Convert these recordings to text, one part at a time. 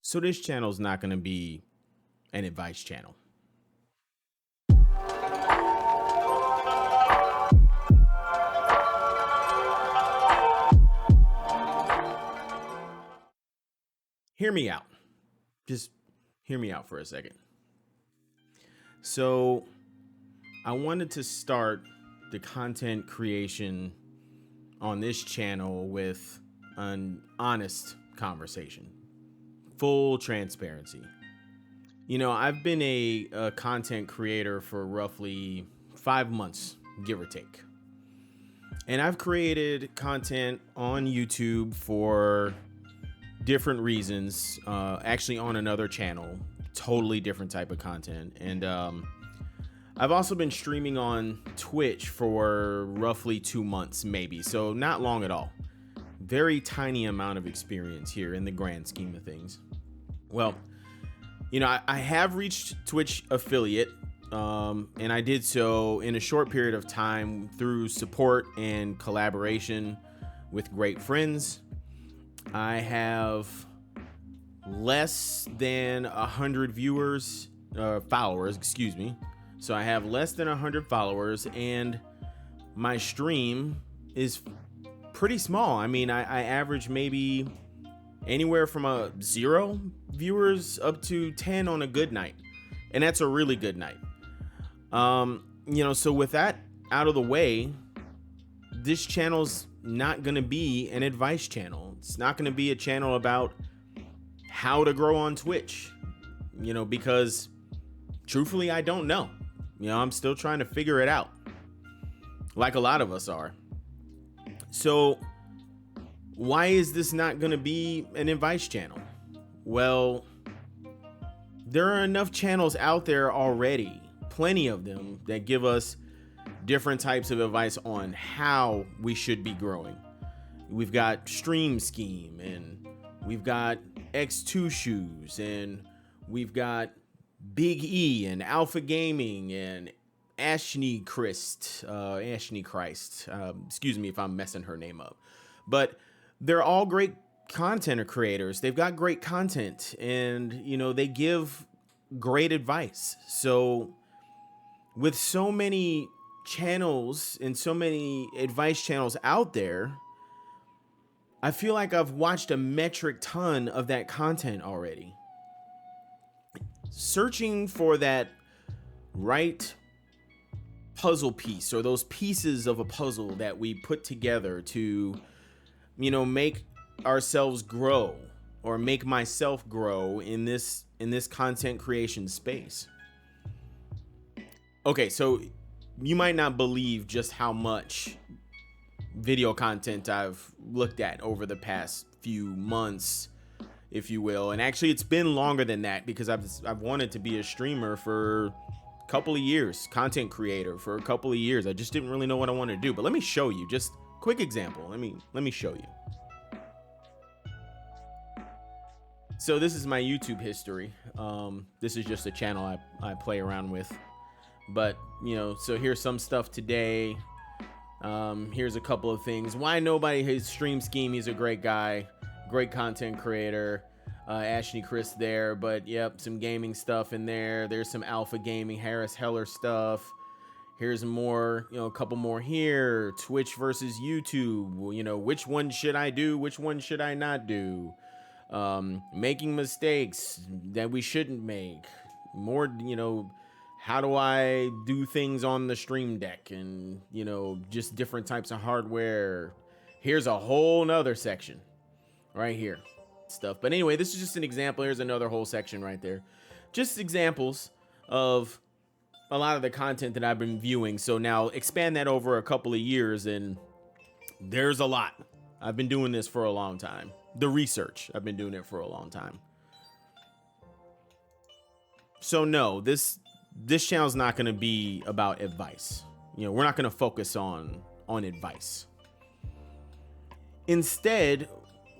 So this channel is not going to be an advice channel. Hear me out. Just hear me out for a second. So I wanted to start the content creation on this channel with an honest conversation, full transparency. You know, I've been a content creator for roughly 5 months, give or take. And I've created content on YouTube for different reasons, actually on another channel, totally different type of content. And I've also been streaming on Twitch for roughly 2 months, maybe. So not long at all. Very tiny amount of experience here in the grand scheme of things. Well, you know, I have reached Twitch affiliate, and I did so in a short period of time through support and collaboration with great friends. I have less than 100 followers, excuse me. So I have less than 100 followers, and my stream is pretty small. I mean, I average maybe anywhere from a 0 viewers up to 10 on a good night, and that's a really good night. You know, so with that out of the way, this channel's not gonna be an advice channel. It's not gonna be a channel about how to grow on Twitch, you know, because truthfully, I don't know. You know, I'm still trying to figure it out, like a lot of us are. So why is this not going to be an advice channel? Well, there are enough channels out there already, plenty of them, that give us different types of advice on how we should be growing. We've got Stream Scheme, and we've got X2 Shoes, and we've got Big E and Alpha Gaming and Ashney Christ. Excuse me if I'm messing her name up. But they're all great content creators. They've got great content, and you know, they give great advice. So with so many channels and so many advice channels out there, I feel like I've watched a metric ton of that content already. Searching for that right puzzle piece, or those pieces of a puzzle that we put together to, you know, make ourselves grow, or make myself grow in this content creation space. Okay, so you might not believe just how much video content I've looked at over the past few months, if you will. And actually, it's been longer than that, because I've wanted to be a streamer for a couple of years, content creator for a couple of years. I just didn't really know what I wanted to do. But let me show you, just quick example. Let me show you. So this is my YouTube history. This is just a channel I play around with. But, you know, so here's some stuff today. Here's a couple of things. Why nobody hates Stream Scheme. He's a great guy, great content creator. Ashley Chris there, but yep, some gaming stuff in there. There's some Alpha Gaming, Harris Heller stuff. Here's more, you know, a couple more here. Twitch versus YouTube. You know, which one should I do? Which one should I not do? Making mistakes that we shouldn't make. More, you know, how do I do things on the Stream Deck, and, you know, just different types of hardware. Here's a whole nother section right here. Stuff. But anyway, this is just an example. Here's another whole section right there. Just examples of a lot of the content that I've been viewing. So now expand that over a couple of years, and there's a lot. I've been doing this for a long time. The research, I've been doing it for a long time. So no, this channel is not going to be about advice. You know, we're not going to focus on advice. Instead,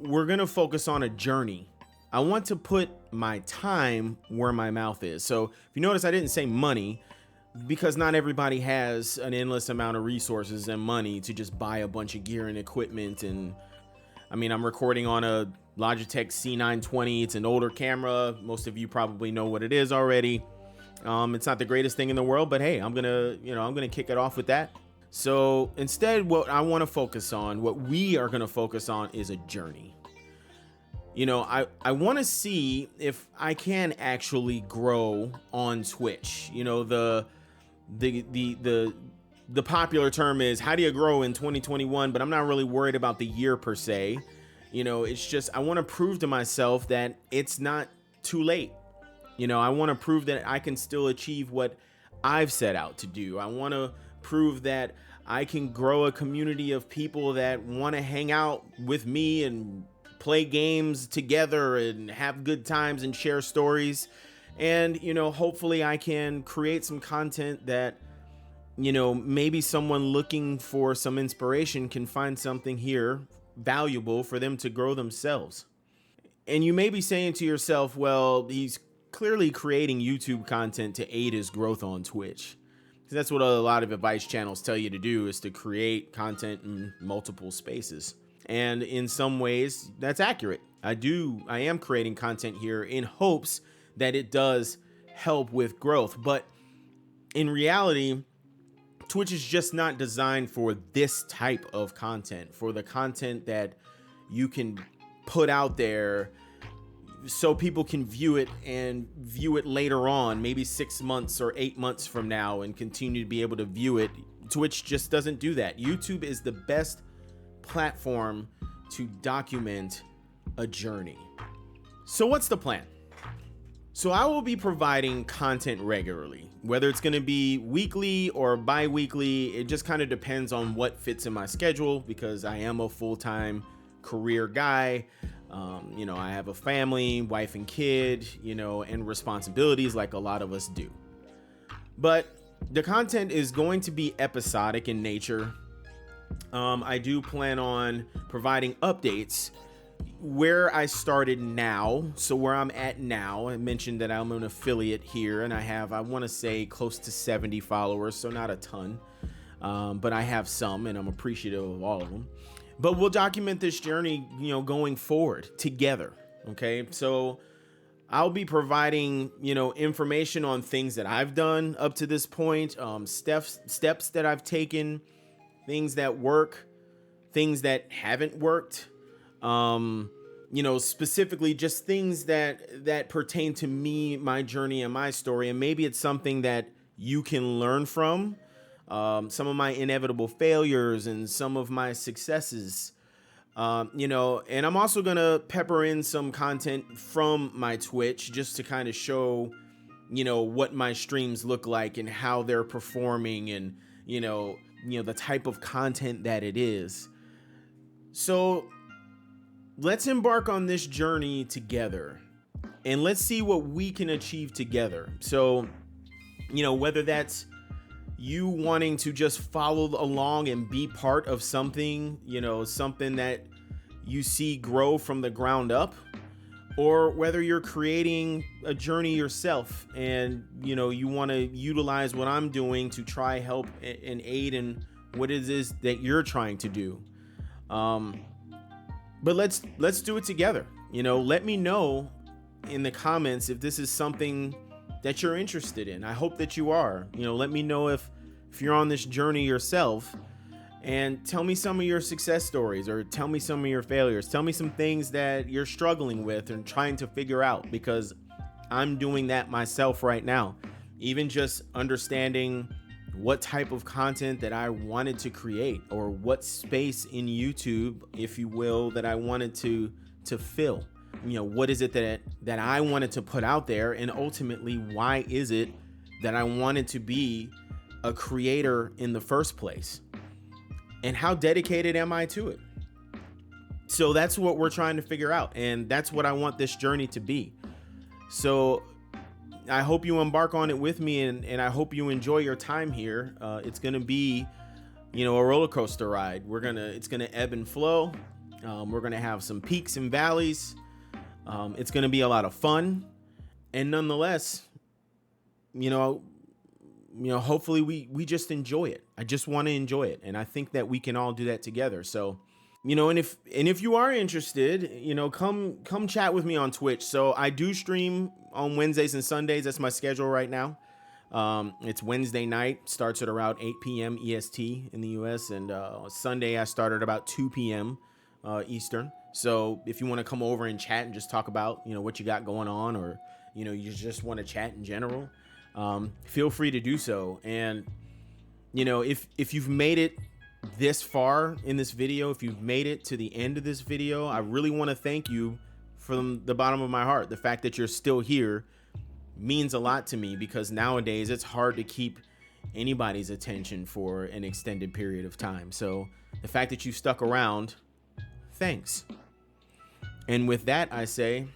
we're going to focus on a journey. I want to put my time where my mouth is. So if you notice, I didn't say money, because not everybody has an endless amount of resources and money to just buy a bunch of gear and equipment. And I mean, I'm recording on a Logitech C920. It's an older camera. Most of you probably know what it is already. It's not the greatest thing in the world, but hey, I'm gonna kick it off with that. So instead, what I want to focus on, what we are going to focus on, is a journey. I want to see if I can actually grow on Twitch. The popular term is, how do you grow in 2021? But I'm not really worried about the year per se. It's just, I want to prove to myself that it's not too late. I want to prove that I can still achieve what I've set out to do. I want to prove that I can grow a community of people that want to hang out with me and play games together and have good times and share stories. And, hopefully I can create some content that, maybe someone looking for some inspiration can find something here valuable for them to grow themselves. And you may be saying to yourself, well, he's clearly creating YouTube content to aid his growth on Twitch. Because that's what a lot of advice channels tell you to do, is to create content in multiple spaces. And in some ways, that's accurate. I am creating content here in hopes that it does help with growth. But in reality, Twitch is just not designed for this type of content, for the content that you can put out there so people can view it and view it later on, maybe 6 months or 8 months from now, and continue to be able to view it. Twitch just doesn't do that. YouTube is the best platform to document a journey. So what's the plan? So I will be providing content regularly, whether it's going to be weekly or bi-weekly. It just kind of depends on what fits in my schedule, because I am a full-time career guy. I have a family, wife and kid, and responsibilities like a lot of us do. But the content is going to be episodic in nature. I do plan on providing updates where I started now. So where I'm at now, I mentioned that I'm an affiliate here, and I want to say close to 70 followers, so not a ton. But I have some, and I'm appreciative of all of them. But we'll document this journey, going forward together. Okay. So I'll be providing, information on things that I've done up to this point, steps that I've taken, things that work, things that haven't worked, specifically just things that pertain to me, my journey, and my story. And maybe it's something that you can learn from. Some of my inevitable failures and some of my successes, and I'm also going to pepper in some content from my Twitch just to kind of show, what my streams look like and how they're performing, and, the type of content that it is. So let's embark on this journey together, and let's see what we can achieve together. So, whether that's you wanting to just follow along and be part of something, something that you see grow from the ground up, or whether you're creating a journey yourself and, you want to utilize what I'm doing to try help and aid in what it is that you're trying to do. But let's do it together. Let me know in the comments if this is something that you're interested in. I hope that you are. Let me know if you're on this journey yourself, and tell me some of your success stories, or tell me some of your failures. Tell me some things that you're struggling with and trying to figure out, because I'm doing that myself right now. Even just understanding what type of content that I wanted to create, or what space in YouTube, if you will, that I wanted to fill. What is it that I wanted to put out there, and ultimately, why is it that I wanted to be a creator in the first place, and how dedicated am I to it? So that's what we're trying to figure out, and that's what I want this journey to be. So I hope you embark on it with me, and I hope you enjoy your time here. It's gonna be, a roller coaster ride. It's gonna ebb and flow. We're gonna have some peaks and valleys. It's gonna be a lot of fun, and nonetheless, hopefully we just enjoy it. I just want to enjoy it, and I think that we can all do that together. So And if you are interested, come chat with me on Twitch. So I do stream on Wednesdays and Sundays. That's my schedule right now. It's Wednesday night, starts at around 8 p.m. EST in the US, and Sunday I start at about 2 p.m. Eastern. So if you want to come over and chat and just talk about what you got going on, or you just want to chat in general, feel free to do so. And if you've made it this far in this video, if you've made it to the end of this video, I really want to thank you from the bottom of my heart. The fact that you're still here means a lot to me, because nowadays it's hard to keep anybody's attention for an extended period of time. So the fact that you stuck around, thanks. And with that, I say,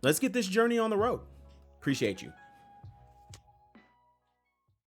let's get this journey on the road. Appreciate you.